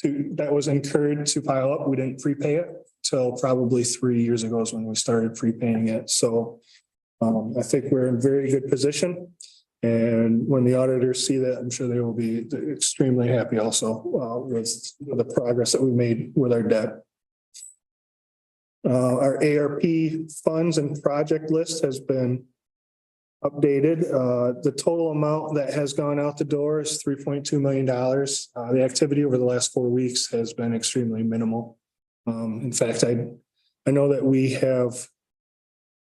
that was incurred to pile up. We didn't prepay it till probably 3 years ago is when we started prepaying it. So I think we're in very good position. And when the auditors see that, I'm sure they will be extremely happy also with the progress that we made with our debt. Our ARP funds and project list has been updated. The total amount that has gone out the door is $3.2 million. The activity over the last 4 weeks has been extremely minimal. In fact, I know that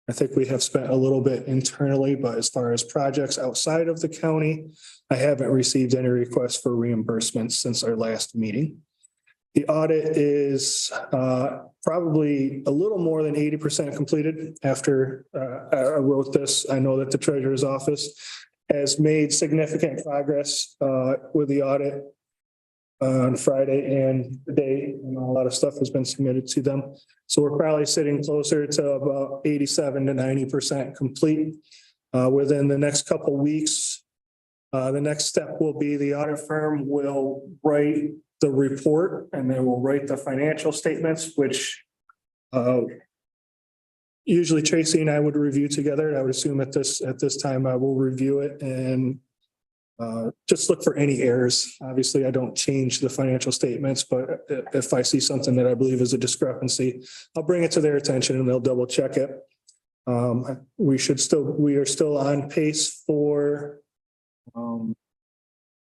I think we have spent a little bit internally, but as far as projects outside of the county, I haven't received any requests for reimbursements since our last meeting. The audit is probably a little more than 80% completed after I wrote this. I know that the treasurer's office has made significant progress with the audit on Friday and today. A lot of stuff has been submitted to them. So we're probably sitting closer to about 87 to 90% complete within the next couple of weeks. The next step will be the audit firm will write the report and they will write the financial statements, which usually Tracy and I would review together. I would assume at this time I will review it and just look for any errors. Obviously, I don't change the financial statements, but if I see something that I believe is a discrepancy, I'll bring it to their attention and they'll double check it. We are still on pace for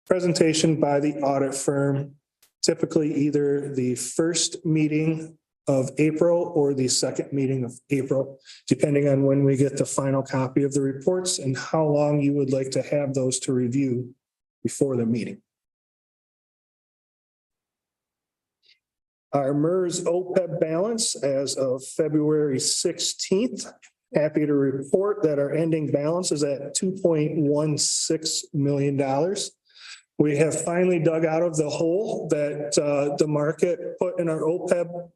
presentation by the audit firm, typically either the first meeting of April or the second meeting of April, depending on when we get the final copy of the reports and how long you would like to have those to review before the meeting. Our MERS OPEB balance as of February 16th, happy to report that our ending balance is at $2.16 million. We have finally dug out of the hole that the market put in our OPEB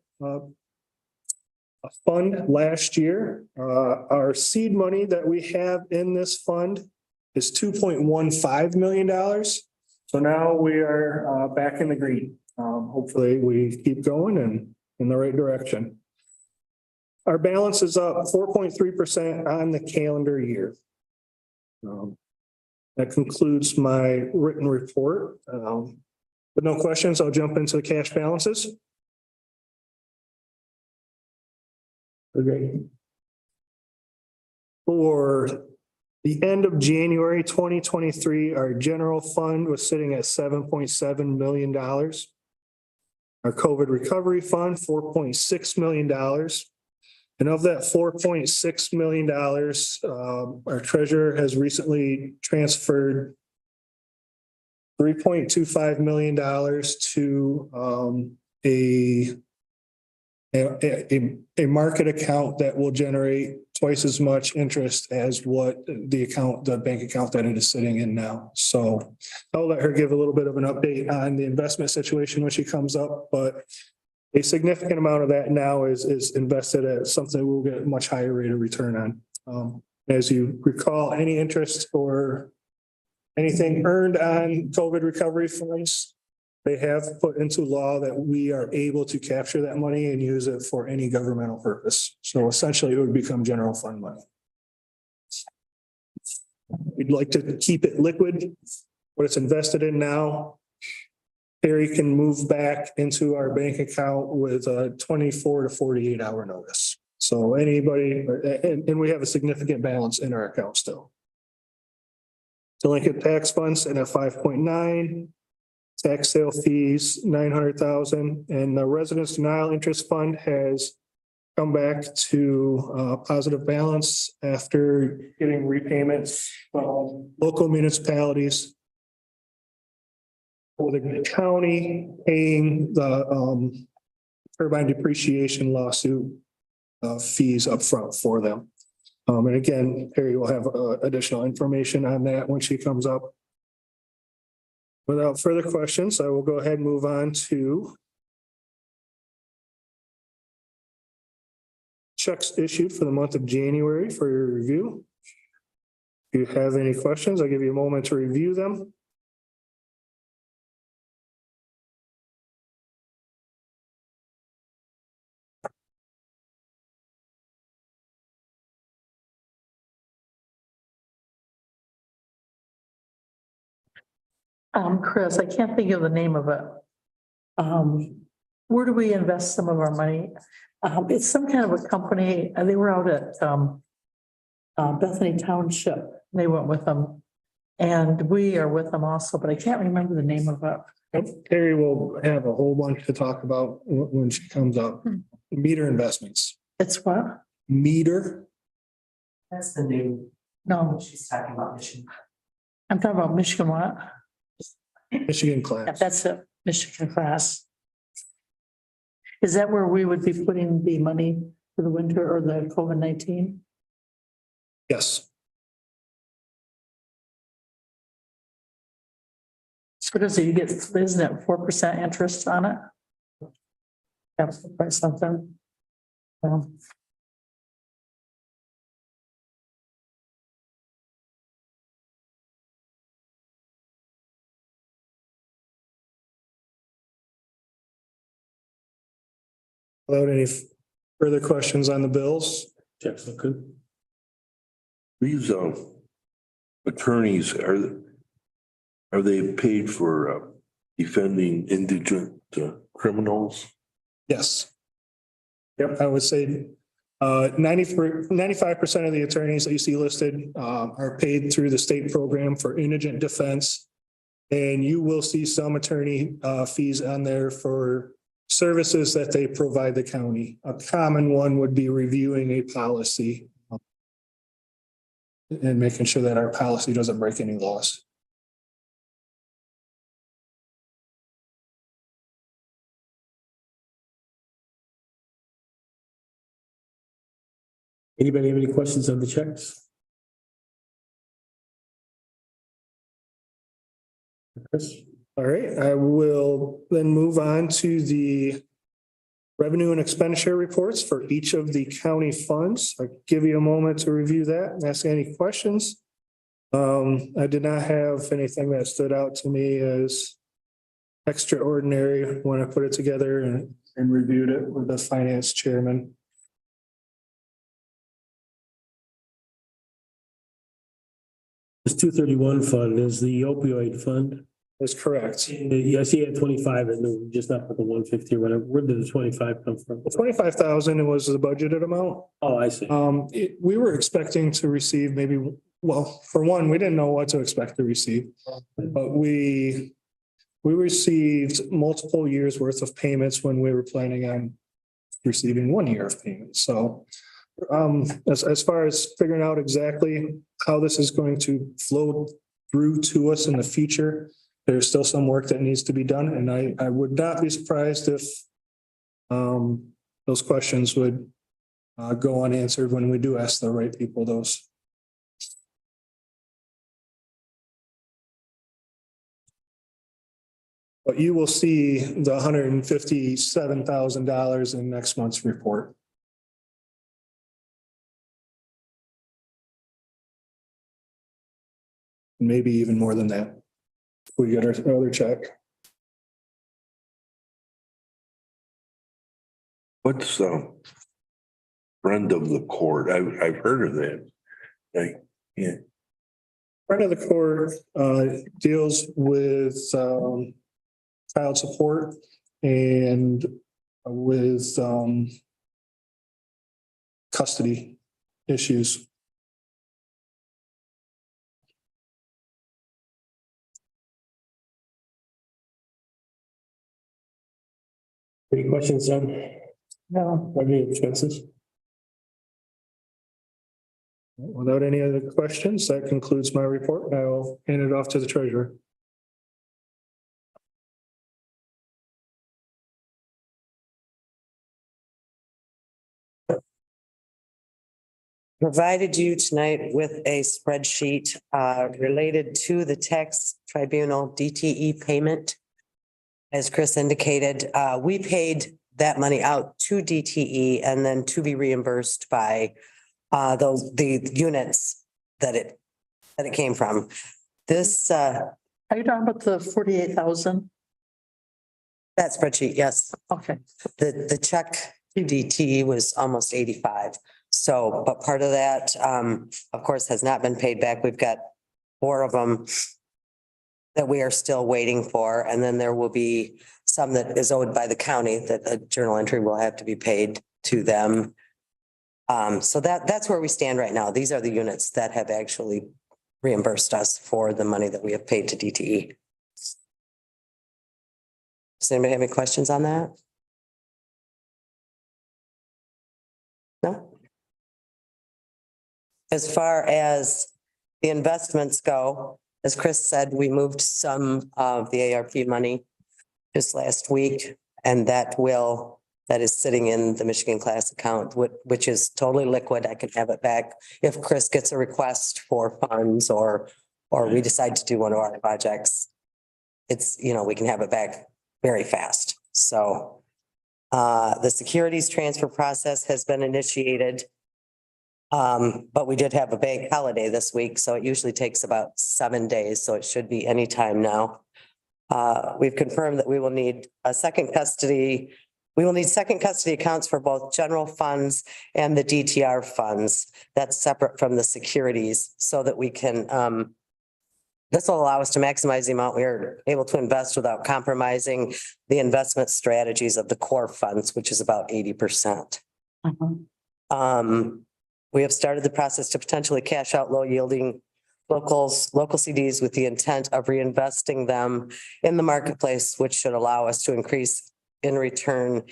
fund last year. Our seed money that we have in this fund is $2.15 million. So now we are back in the green. Hopefully we keep going and in the right direction. Our balance is up 4.3% on the calendar year. That concludes my written report. With no questions, I'll jump into the cash balances. Okay. For the end of January 2023, our general fund was sitting at $7.7 million. Our COVID recovery fund, $4.6 million. And of that $4.6 million, our treasurer has recently transferred $3.25 million to a market account that will generate twice as much interest as what the bank account that it is sitting in now. So I'll let her give a little bit of an update on the investment situation when she comes up, but a significant amount of that now is invested at something we'll get a much higher rate of return on. As you recall, any interest or anything earned on COVID recovery funds, they have put into law that we are able to capture that money and use it for any governmental purpose. So essentially it would become general fund money. We'd like to keep it liquid. What it's invested in now, Perry can move back into our bank account with a 24 to 48 hour notice. So anybody, and we have a significant balance in our account still. Delinquent tax funds in at 5.9. Tax sale fees, 900,000, and the residence denial interest fund has come back to positive balance after getting repayments from local municipalities. For the county paying the turbine depreciation lawsuit fees upfront for them. And again, Perry will have additional information on that when she comes up. Without further questions, I will go ahead and move on to checks issued for the month of January for your review. If you have any questions, I'll give you a moment to review them. Chris, I can't think of the name of it. Where do we invest some of our money? It's some kind of a company, and they were out at, Bethany Township. They went with them. And we are with them also, but I can't remember the name of it. Perry will have a whole bunch to talk about when she comes up. Meter investments. It's what? Meter. That's the new, No, she's talking about Michigan. I'm talking about Michigan what? Michigan Yeah, class. that's a Michigan class. Is that where we would be putting the money for the winter or the COVID-19? Yes. So does it, you get, isn't it 4% interest on it? That's probably something. Without any further questions on the bills, Checks look good. These attorneys, are they paid for defending indigent criminals? yes. Yep, I would say 95% of the attorneys that you see listed are paid through the state program for indigent defense. And you will see some attorney fees on there for services that they provide the county. A common one would be reviewing a policy and making sure that our policy doesn't break any laws. Anybody have any questions on the checks? Chris? All right, I will then move on to the revenue and expenditure reports for each of the county funds. I'll give you a moment to review that and ask any questions. I did not have anything that stood out to me as extraordinary when I put it together and reviewed it with the finance chairman. This 231 fund is the opioid fund. That's correct. Yeah, I see it at 25 and just not with the 150 or whatever. Where did the 25 come from? The 25,000 was the budgeted amount. Oh, I see. We were expecting to receive maybe, well, for one, we didn't know what to expect to receive. But we received multiple years worth of payments when we were planning on receiving 1 year of payments. So as far as figuring out exactly how this is going to flow through to us in the future, there's still some work that needs to be done, and I would not be surprised if those questions would go unanswered when we do ask the right people those. But you will see the $157,000 in next month's report. Maybe even more than that. We get our other check. What's friend of the court? I've heard of that. Like, yeah. Friend of the court deals with child support and with custody issues. Any questions on No, revenue expenses? Without any other questions, that concludes my report. I will hand it off to the treasurer. Provided you tonight with a spreadsheet related to the tax tribunal DTE payment. As Chris indicated, we paid that money out to DTE and then to be reimbursed by the units that it came from. This are you talking about the 48,000? that spreadsheet, yes. Okay, The check to DTE was almost 85. So, but part of that, of course, has not been paid back. We've got 4 of them that we are still waiting for. And then there will be some that is owed by the county that a journal entry will have to be paid to them. So that's where we stand right now. These are the units that have actually reimbursed us for the money that we have paid to DTE. Does anybody have any questions on that? No? As far as the investments go, as Chris said, we moved some of the ARP money just last week, and that is sitting in the Michigan class account, which is totally liquid. I can have it back if Chris gets a request for funds or we decide to do one of our projects. It's, we can have it back very fast. So the securities transfer process has been initiated. But we did have a bank holiday this week, so it usually takes about 7 days, so it should be any time now. We've confirmed that we will need second custody accounts for both general funds and the DTR funds. That's separate from the securities so that we can, this will allow us to maximize the amount we are able to invest without compromising the investment strategies of the core funds, which is about 80%. We have started the process to potentially cash out low yielding local CDs with the intent of reinvesting them in the marketplace, which should allow us to increase in return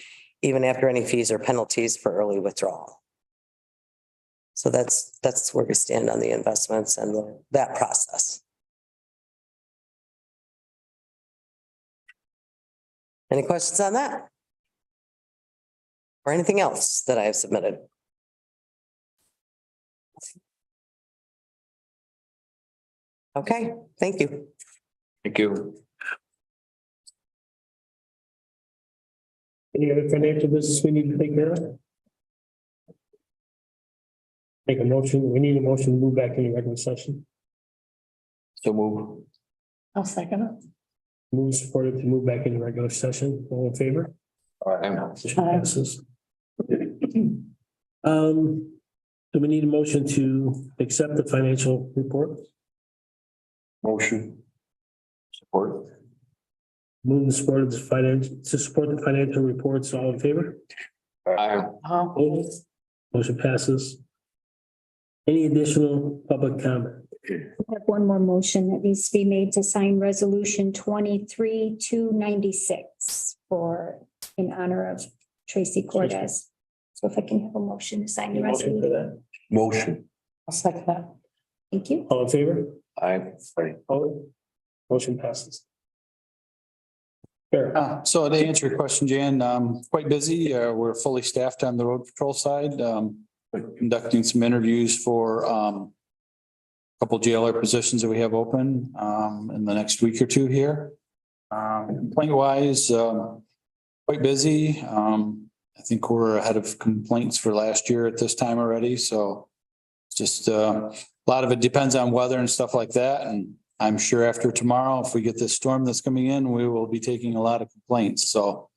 even after any fees or penalties for early withdrawal. So that's where we stand on the investments and that process. Any questions on that? Or anything else that I have submitted? Okay, thank you. Thank you. Any other financial business we need to take care of? Make a motion. We need a motion to move back into regular session. So move. I'll second it. Move supported to move back into regular session. All in favor? Motion passes. Do we need a motion to accept the financial report? Motion. Support. Move and support to support the financial reports. All in favor? Opposed? Motion passes. Any additional public comment? I have one more motion that needs to be made to sign resolution 23-296 in honor of Tracy Cortez. So if I can have a motion to sign the resolution. Motion. I'll second that. Thank you. All in favor? Aye. Motion passes. Fair. So to answer your question, Jan, quite busy. We're fully staffed on the road patrol side. Conducting some interviews for a couple jailer positions that we have open in the next week or two here. Complaint wise, quite busy. I think we're ahead of complaints for last year at this time already. So just a lot of it depends on weather and stuff like that. And I'm sure after tomorrow, if we get this storm that's coming in, we will be taking a lot of complaints. So,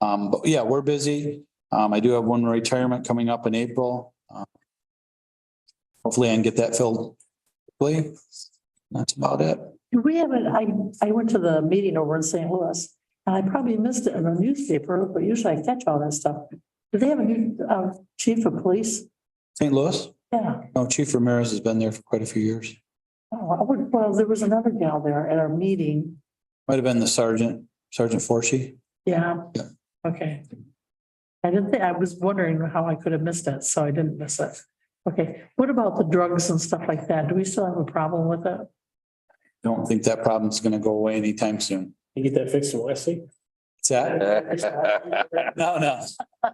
but yeah, we're busy. I do have one retirement coming up in April. Hopefully I can get that filled quickly. That's about it. Do we have it? I went to the meeting over in St. Louis and I probably missed it in the newspaper, but usually I catch all that stuff. Do they have a new chief of police? St. Louis? Yeah. No, Chief Ramirez has been there for quite a few years. Oh, well, there was another gal there at our meeting. Might have been the Sergeant Forshee. Yeah. Yeah. Okay. I didn't think, I was wondering how I could have missed it, so I didn't miss it. Okay, what about the drugs and stuff like that? Do we still have a problem with it? Don't think that problem's gonna go away anytime soon. You get that fixed in Wesley? What's that? No.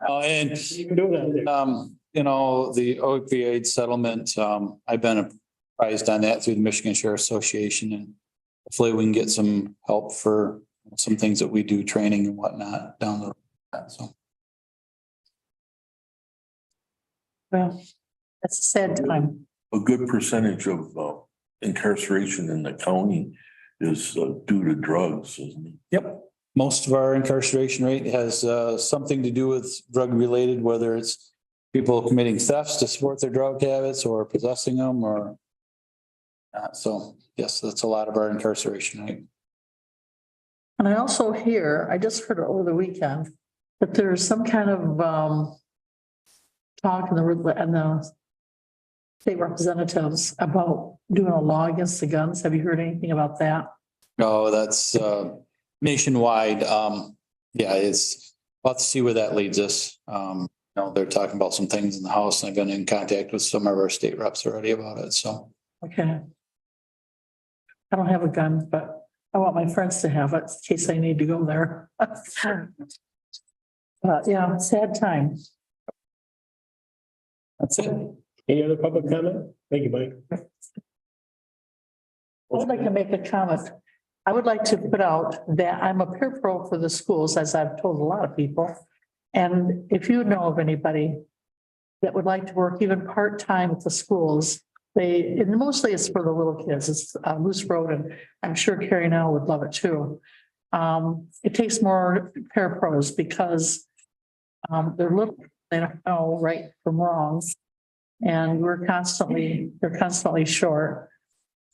Oh, and You can do it out there. you know, the opioid settlement, I've been apprised on that through the Michigan Sheriff's Association, and hopefully we can get some help for some things that we do, training and whatnot down the road. So. Well, that's a sad time. A good percentage of incarceration in the county is due to drugs, isn't it? Yep. Most of our incarceration rate has something to do with drug related, whether it's people committing thefts to support their drug habits or possessing them or not. So yes, that's a lot of our incarceration rate. And I also hear, I just heard over the weekend, that there's some kind of talk in the state representatives about doing a law against the guns. Have you heard anything about that? No, that's nationwide. Yeah, we'll have to see where that leads us. You know, they're talking about some things in the House, and I've been in contact with some of our state reps already about it, so. Okay. I don't have a gun, but I want my friends to have it in case I need to go there. But yeah, sad time. That's it. Any other public comment? Thank you, Mike. I would like to make a comment. I would like to put out that I'm a peer pro for the schools, as I've told a lot of people. And if you know of anybody that would like to work even part-time at the schools, and mostly it's for the little kids. It's Loose Road, and I'm sure Carrie now would love it too. It takes more parapros because they're little, they don't know right from wrong. And they're constantly short.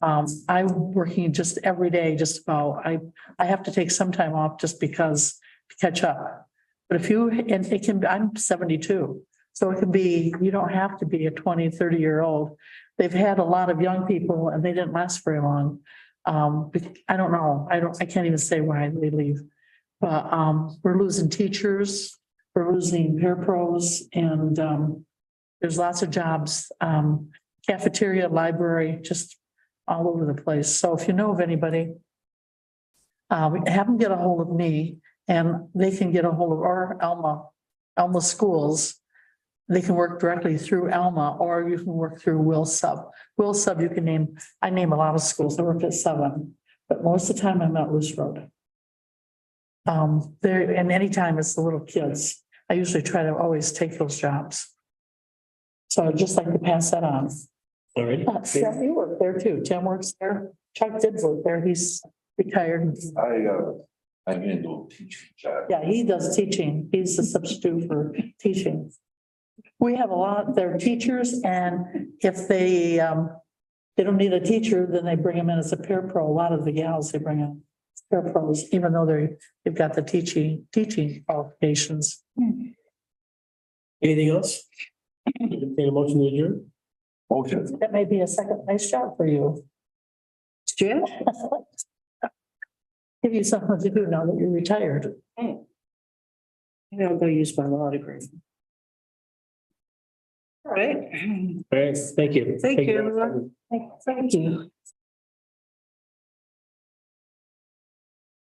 I'm working just every day, just about. I have to take some time off just because to catch up. But and it can be, I'm 72. So it can be, you don't have to be a 20, 30-year-old. They've had a lot of young people and they didn't last very long. I don't know. I can't even say why they leave. But we're losing teachers, we're losing parapros, and there's lots of jobs, cafeteria, library, just all over the place. So if you know of anybody, have them get a hold of me, and they can get a hold of our Alma schools. They can work directly through Alma, or you can work through Will Sub. Will Sub, I name a lot of schools. I worked at 7, but most of the time I'm at Loose Road. And anytime it's the little kids, I usually try to always take those jobs. So I'd just like to pass that on. All right. Tim, you work there too. Tim works there. Chuck did work there. He's retired. I handle teaching job. Yeah, he does teaching. He's a substitute for teaching. We have a lot, they're teachers, and if they don't need a teacher, then they bring them in as a parapro. A lot of the gals, they bring in parapros, even though they've got the teaching qualifications. Anything else? Any motion to adjourn? Motion. That may be a second nice job for you. Jim? Give you something to do now that you're retired. Maybe I'll go use my law degree. All right. All right, thank you. Thank you. Thank you.